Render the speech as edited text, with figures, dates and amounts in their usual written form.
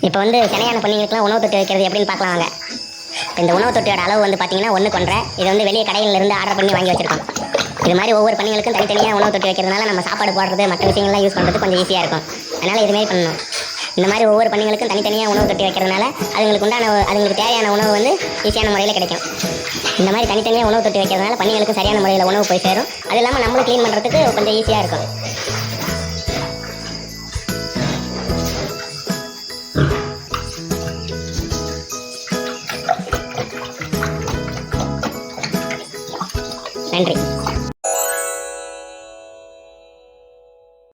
இப்போ வந்து சினையான பண்ணிங்களுக்குலாம் உணவு தொட்டி வைக்கிறது எப்படின்னு பார்க்கலாம் வாங்க. இந்த உணவு தொட்டியோட அளவு வந்து பார்த்தீங்கன்னா 1:1.5. இதை வந்து வெளியே கடையிலிருந்து ஆர்டர் பண்ணி வாங்கி வச்சிருக்கோம். இது மாதிரி ஒவ்வொரு பண்ணிங்களுக்கும் தனித்தனியாக உணவு தொட்டி வைக்கிறதுனால நம்ம சாப்பாடு போடுறது மற்ற விஷயங்கள்லாம் யூஸ் பண்ணுறது கொஞ்சம் ஈஸியாக இருக்கும். அதனால் இதுமாரி பண்ணணும். இந்த மாதிரி ஒவ்வொரு பண்ணிங்களுக்கும் தனித்தனியாக உணவு தொட்டி வைக்கிறதுனால அதுங்களுக்கு தேவையான உணவு வந்து ஈஸியான முறையில் கிடைக்கும். இந்த மாதிரி தனித்தனியாக உணவு தொட்டி வைக்கிறதுனால பண்ணிங்களுக்கு சரியான முறையில் உணவு போய் சேரும். அது இல்லாமல் நம்மளும் க்ளீன் பண்ணுறதுக்கு கொஞ்சம் ஈஸியாக இருக்கும். நன்றி.